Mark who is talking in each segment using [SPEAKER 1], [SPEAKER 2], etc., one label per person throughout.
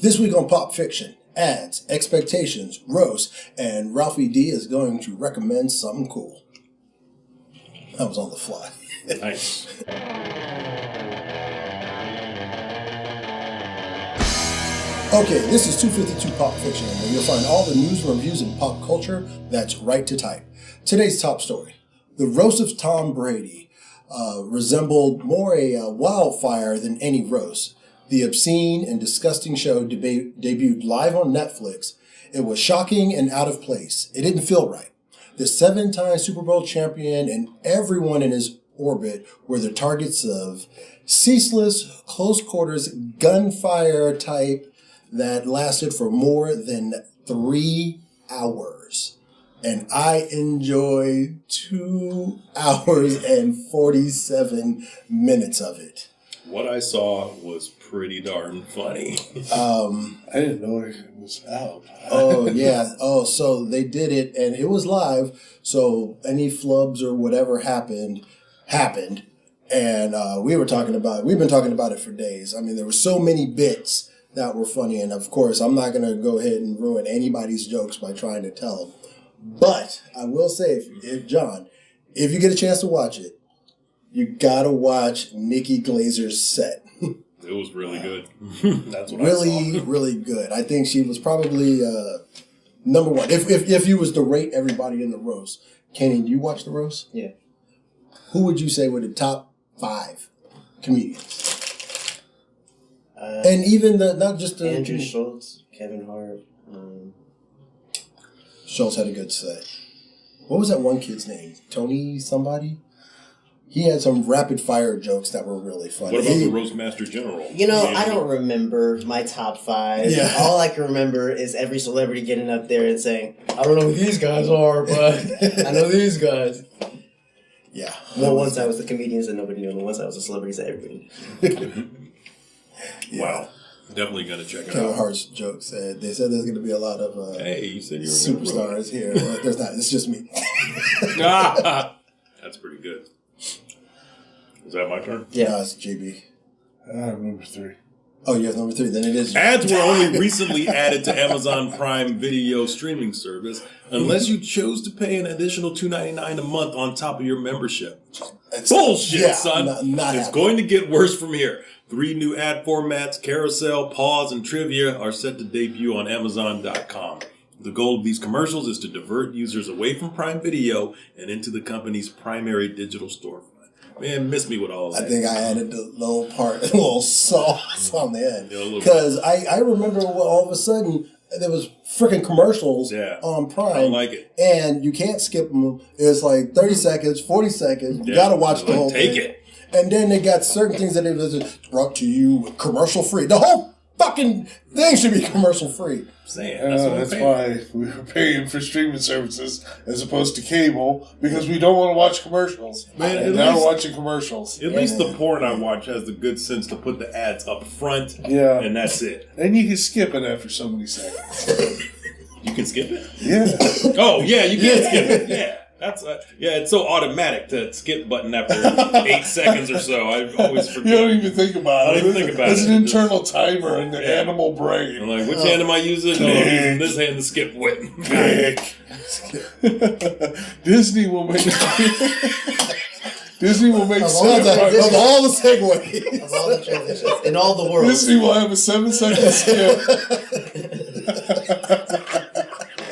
[SPEAKER 1] This week on Pop Fiction, ads, expectations, roast, and Ralphie D is going to recommend something cool. That was on the fly.
[SPEAKER 2] Nice.
[SPEAKER 1] Okay, this is 252 Pop Fiction, where you'll find all the news, reviews, and pop culture that's right to type. Today's top story. The roast of Tom Brady resembled more a wildfire than any roast. The obscene and disgusting show debuted live on Netflix. It was shocking and out of place. It didn't feel right. The 7-time Super Bowl champion and everyone in his orbit were the targets of ceaseless, close quarters, gunfire type that lasted for more than 3 hours. And I enjoyed 2 hours and 47 minutes of it.
[SPEAKER 2] What I saw was pretty darn funny.
[SPEAKER 3] I didn't know it was out.
[SPEAKER 1] Oh, yeah. Oh, so they did it, and it was live, so any flubs or whatever happened. And we've been talking about it for days. I mean, there were so many bits that were funny, and of course, I'm not going to go ahead and ruin anybody's jokes by trying to tell them. But I will say, if you get a chance to watch it, you gotta watch Nikki Glazer's set.
[SPEAKER 2] It was really good. That's what
[SPEAKER 1] really,
[SPEAKER 2] I saw.
[SPEAKER 1] really good. I think she was probably number one. If you was to rate everybody in the roast, Kenny, do you watch the roast?
[SPEAKER 4] Yeah.
[SPEAKER 1] Who would you say were the top 5 comedians? And even not just the
[SPEAKER 4] Andrew Schultz, Kevin Hart.
[SPEAKER 1] Schultz had a good set. What was that one kid's name? Tony somebody? He had some rapid fire jokes that were really funny.
[SPEAKER 2] What about the Roastmaster General?
[SPEAKER 4] You know, I don't remember my top 5.
[SPEAKER 1] Yeah.
[SPEAKER 4] All I can remember is every celebrity getting up there and saying, I don't know who these guys are, but I know these guys.
[SPEAKER 1] Yeah.
[SPEAKER 4] Well, once I was the comedians that nobody knew, and once I was the celebrities that everybody knew.
[SPEAKER 1] Yeah.
[SPEAKER 2] Wow. Definitely going to check it
[SPEAKER 1] Kevin
[SPEAKER 2] out.
[SPEAKER 1] Hart's jokes. They said there's going to be a lot of
[SPEAKER 2] Hey, you said you were
[SPEAKER 1] superstars here. Well, there's not. It's just me.
[SPEAKER 2] That's pretty good. Is that my turn?
[SPEAKER 4] Yeah.
[SPEAKER 1] No, it's JB.
[SPEAKER 3] Number 3.
[SPEAKER 1] Oh, you have number 3. Then it is.
[SPEAKER 2] Ads were only recently added to Amazon Prime Video streaming service unless you chose to pay an additional $2.99 a month on top of your membership. Bullshit, son.
[SPEAKER 1] Not
[SPEAKER 2] it's
[SPEAKER 1] happening.
[SPEAKER 2] going to get worse from here. 3 new ad formats, carousel, pause, and trivia are set to debut on Amazon.com. The goal of these commercials is to divert users away from Prime Video and into the company's primary digital storefront. Man, miss me with all that.
[SPEAKER 1] I think I added the little sauce on the end.
[SPEAKER 2] Yeah,
[SPEAKER 1] Because I remember all of a sudden there was freaking commercials on Prime.
[SPEAKER 2] I don't like it.
[SPEAKER 1] And you can't skip them. It's like 30 seconds, 40 seconds. You got to watch the whole thing.
[SPEAKER 2] Take it.
[SPEAKER 1] And then they got certain things that it brought to you commercial free. The whole fucking thing should be commercial free.
[SPEAKER 3] That's why we were paying for streaming services as opposed to cable, because we don't want to watch commercials.
[SPEAKER 2] Man,
[SPEAKER 3] and now we're watching commercials.
[SPEAKER 2] At least the porn I watch has the good sense to put the ads up front.
[SPEAKER 3] Yeah.
[SPEAKER 2] And that's it.
[SPEAKER 3] And you can skip it after so many seconds.
[SPEAKER 2] You can skip it?
[SPEAKER 3] Yeah.
[SPEAKER 2] Oh, yeah, you can skip it. Yeah. That's it's so automatic to skip button after 8 seconds or so. I always forget.
[SPEAKER 3] You don't even think about it.
[SPEAKER 2] I don't even think about
[SPEAKER 3] It's
[SPEAKER 2] it.
[SPEAKER 3] an internal timer in the animal brain.
[SPEAKER 2] I'm like, which hand am I using? No, I'm using this hand to skip with.
[SPEAKER 3] Disney will make
[SPEAKER 1] Of all the segues.
[SPEAKER 4] Of all the transitions in all the world.
[SPEAKER 3] Disney will have a 7-second skip.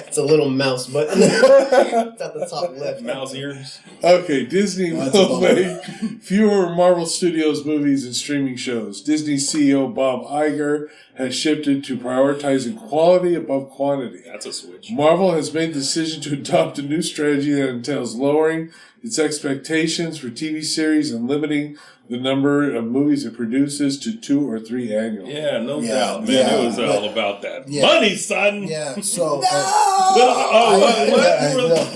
[SPEAKER 4] It's a little mouse button. It's at the top left.
[SPEAKER 2] Mouse ears.
[SPEAKER 3] Okay, Disney will make fewer Marvel Studios movies and streaming shows. Disney CEO Bob Iger has shifted to prioritizing quality above quantity.
[SPEAKER 2] That's a switch.
[SPEAKER 3] Marvel has made the decision to adopt a new strategy that entails lowering its expectations for TV series and limiting the number of movies it produces to 2 or 3 annually.
[SPEAKER 2] Yeah, no doubt, man. It was all about that money, son.
[SPEAKER 1] Yeah, so...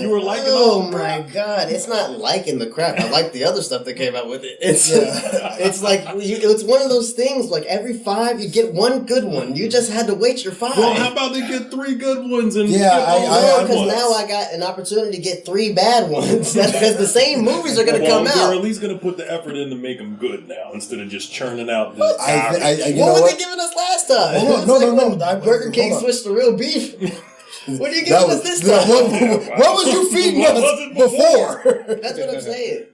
[SPEAKER 2] You were liking
[SPEAKER 4] Oh my god, it's not liking the crap. I like the other stuff that came out with it. It's like, it's one of those things, like every 5 you get one good one. You just had to wait your 5.
[SPEAKER 2] Well, how about they get 3 good ones and
[SPEAKER 1] because
[SPEAKER 4] now I got an opportunity to get 3 bad ones. That's because because the same movies are going to come
[SPEAKER 2] They're
[SPEAKER 4] out.
[SPEAKER 2] at least going to put the effort in to make them good now instead of just churning out this.
[SPEAKER 4] What were they giving us last time?
[SPEAKER 1] No.
[SPEAKER 4] Burger King switched to real beef. What are you giving us this time?
[SPEAKER 1] What was you feeding us before?
[SPEAKER 4] That's what I'm saying.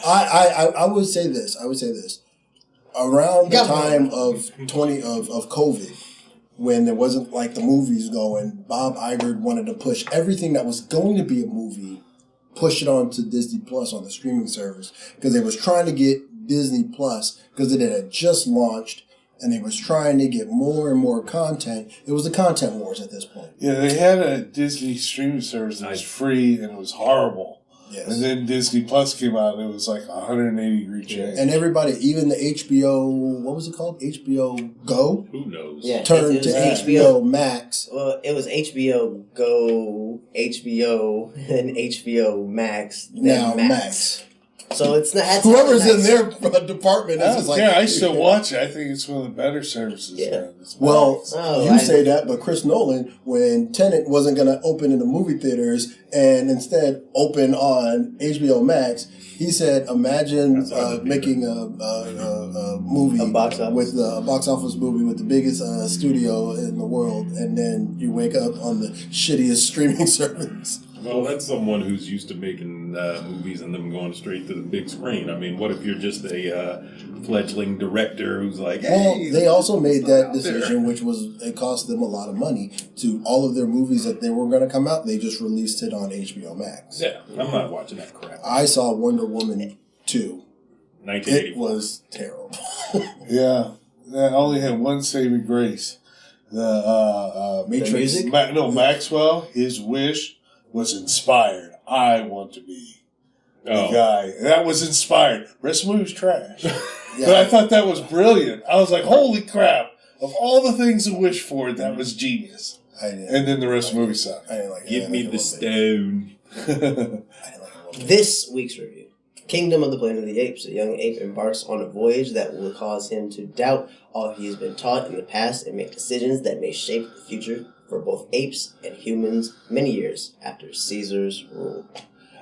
[SPEAKER 1] I would say this. Around the time of COVID, when there wasn't like the movies going, Bob Iger wanted to push everything that was going to be a movie, push it onto Disney Plus on the streaming service, because they was trying to get Disney Plus because it had just launched. And they was trying to get more and more content. It was the content wars at this point.
[SPEAKER 3] Yeah, they had a Disney streaming service that was free and it was horrible.
[SPEAKER 1] Yes.
[SPEAKER 3] And then Disney Plus came out and it was like 180-degree change.
[SPEAKER 1] And everybody, even the HBO, what was it called? HBO Go?
[SPEAKER 2] Who knows?
[SPEAKER 4] Yeah,
[SPEAKER 1] turned to HBO Max.
[SPEAKER 4] Well, it was HBO Go, HBO, and HBO Max.
[SPEAKER 1] Now Max.
[SPEAKER 4] So it's not
[SPEAKER 1] whoever's in their department is just like.
[SPEAKER 3] Yeah, I still watch it. I think it's one of the better services.
[SPEAKER 4] Yeah.
[SPEAKER 1] Well, you say that, but Chris Nolan, when Tenet wasn't going to open in the movie theaters and instead open on HBO Max, he said, "Imagine making a movie
[SPEAKER 4] box office.
[SPEAKER 1] with a box office movie with the biggest studio in the world, and then you wake up on the shittiest streaming service."
[SPEAKER 2] Well, that's someone who's used to making movies and them going straight to the big screen. I mean, what if you're just a fledgling director who's like, hey...
[SPEAKER 1] Well, they also made that decision, which it cost them a lot of money, to all of their movies that they were going to come out, they just released it on HBO Max.
[SPEAKER 2] Yeah, I'm not watching that crap.
[SPEAKER 1] I saw Wonder Woman 2.
[SPEAKER 2] 1984.
[SPEAKER 1] It was terrible.
[SPEAKER 3] Yeah. I only had one saving grace. The
[SPEAKER 1] Matrix?
[SPEAKER 3] Maxwell, his wish was inspired. I want to be the guy. That was inspired. The rest of the movie was trash. But I thought that was brilliant. I was like, holy crap. Of all the things to wish for, that was genius. And then the rest of the movie sucked.
[SPEAKER 1] I didn't like it.
[SPEAKER 2] Give me the stone.
[SPEAKER 4] This week's review. Kingdom of the Planet of the Apes. A young ape embarks on a voyage that will cause him to doubt all he has been taught in the past and make decisions that may shape the future for both apes and humans many years after Caesar's rule.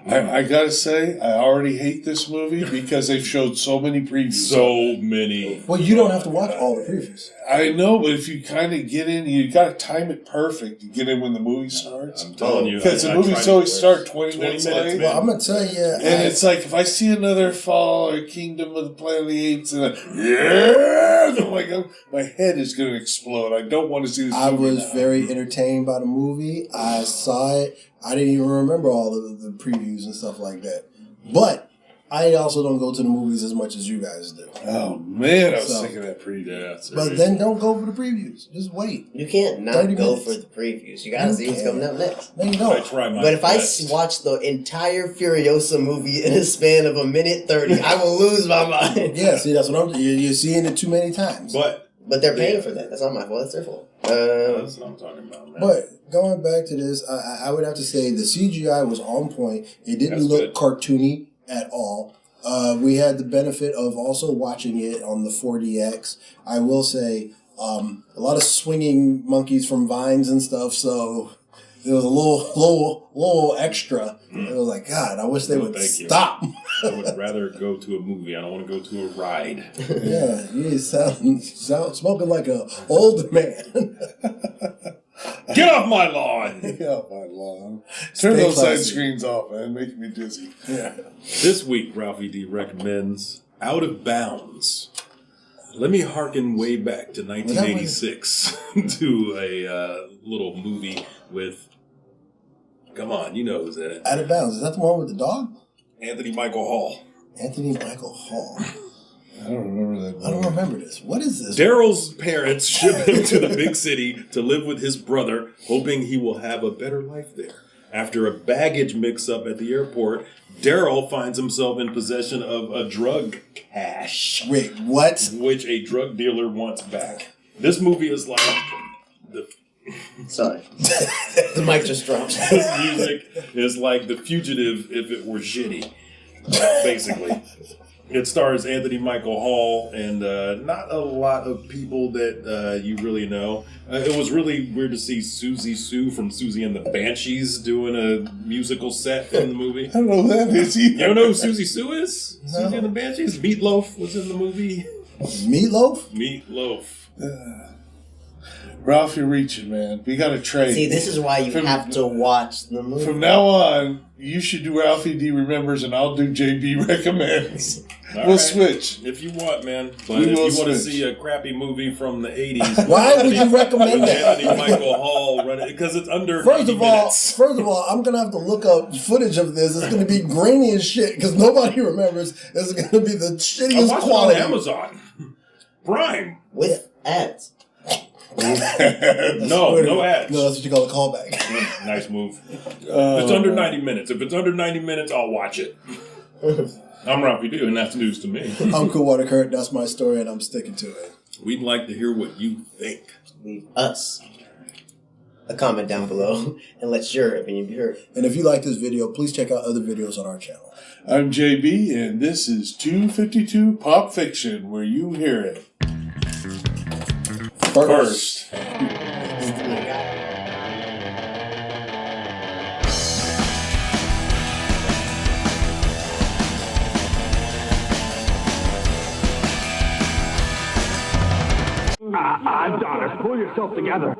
[SPEAKER 3] I gotta say, I already hate this movie because they've showed so many previews.
[SPEAKER 2] So many.
[SPEAKER 1] Well, you don't have to watch all the previews.
[SPEAKER 3] I know, but if you kind of get in, you gotta time it perfect. You get in when the movie starts.
[SPEAKER 2] I'm telling you.
[SPEAKER 3] Because the movies always start 20 minutes late.
[SPEAKER 1] Well, I'm going to tell you.
[SPEAKER 3] And it's like, if I see another Fall or Kingdom of the Planet of the Apes, and I'm like, my head is going to explode. I don't want to see this movie.
[SPEAKER 1] I was very entertained by the movie. I saw it. I didn't even remember all of the previews and stuff like that. But I also don't go to the movies as much as you guys do.
[SPEAKER 3] Oh, man, I was sick of that preview.
[SPEAKER 2] Yeah,
[SPEAKER 1] but then don't go for the previews. Just wait.
[SPEAKER 4] You can't not go for the previews. You got to see what's coming up next.
[SPEAKER 1] No, you don't.
[SPEAKER 2] I try my
[SPEAKER 4] But if
[SPEAKER 2] best.
[SPEAKER 4] I watch the entire Furiosa movie in a span of 1:30, I will lose my mind.
[SPEAKER 1] Yeah, see, that's what you're seeing it too many times.
[SPEAKER 4] But they're paying for that. That's not my fault. That's their fault.
[SPEAKER 2] That's what I'm talking about, man.
[SPEAKER 1] But going back to this, I would have to say the CGI was on point. It didn't look cartoony at all. We had the benefit of also watching it on the 4DX. I will say a lot of swinging monkeys from vines and stuff, so it was a little extra. It was like, God, I wish they would stop.
[SPEAKER 2] I would rather go to a movie. I don't want to go to a ride.
[SPEAKER 1] Yeah, you sound smoking like an old man.
[SPEAKER 2] Get off my lawn!
[SPEAKER 3] Get off my lawn. Turn those side screens off, man. Making me dizzy.
[SPEAKER 1] Yeah.
[SPEAKER 2] This week, Ralphie D recommends Out of Bounds. Let me harken way back to 1986 to a little movie with... Come on, you know who's in it.
[SPEAKER 1] Out of Bounds. Is that the one with the dog?
[SPEAKER 2] Anthony Michael Hall.
[SPEAKER 1] Anthony Michael Hall.
[SPEAKER 3] I don't remember that movie.
[SPEAKER 1] I don't remember this. What is this?
[SPEAKER 2] Daryl's parents ship him to the big city to live with his brother, hoping he will have a better life there. After a baggage mix-up at the airport, Daryl finds himself in possession of a drug cache.
[SPEAKER 1] Wait, what?
[SPEAKER 2] Which a drug dealer wants back. This movie is like...
[SPEAKER 4] Sorry. The mic just dropped.
[SPEAKER 2] This music is like The Fugitive if it were shitty. Basically. It stars Anthony Michael Hall and not a lot of people that you really know. It was really weird to see Susie Sue from Susie and the Banshees doing a musical set in the movie.
[SPEAKER 3] I don't know who that is either.
[SPEAKER 2] You don't know who Susie Sue is?
[SPEAKER 3] No.
[SPEAKER 2] Susie and the Banshees? Meatloaf was in the movie.
[SPEAKER 1] Meatloaf?
[SPEAKER 2] Meatloaf.
[SPEAKER 3] Ralph, you're reaching, man. We got to trade.
[SPEAKER 4] See, this is why you have to watch the movie.
[SPEAKER 3] From now on, you should do Ralphie D Remembers and I'll do JB Recommends. We'll switch.
[SPEAKER 2] If you want, man. But
[SPEAKER 3] We
[SPEAKER 2] if
[SPEAKER 3] will
[SPEAKER 2] you want to
[SPEAKER 3] switch.
[SPEAKER 2] see a crappy movie from the 80s.
[SPEAKER 1] Why would you recommend
[SPEAKER 2] with
[SPEAKER 1] that?
[SPEAKER 2] Anthony Michael Hall running because it's under
[SPEAKER 1] First
[SPEAKER 2] 90
[SPEAKER 1] of all,
[SPEAKER 2] minutes.
[SPEAKER 1] I'm gonna have to look up footage of this. It's gonna be grainy as shit because nobody remembers. It's gonna be the
[SPEAKER 2] I
[SPEAKER 1] shittiest
[SPEAKER 2] watched
[SPEAKER 1] quality.
[SPEAKER 2] it on Amazon Prime.
[SPEAKER 4] With ads.
[SPEAKER 2] No ads.
[SPEAKER 1] No, that's what you call a callback.
[SPEAKER 2] Nice move. It's under 90 minutes. If it's under 90 minutes, I'll watch it. I'm Ralphie D, and that's news to me.
[SPEAKER 1] I'm Cool Water Kurt. That's my story, and I'm sticking to it.
[SPEAKER 2] We'd like to hear what you think.
[SPEAKER 4] Leave us a comment down below and let your opinion be heard.
[SPEAKER 1] And if you like this video, please check out other videos on our channel.
[SPEAKER 3] I'm JB, and this is 252 Pop Fiction, where you hear it first.
[SPEAKER 5] Adonis, pull yourself together.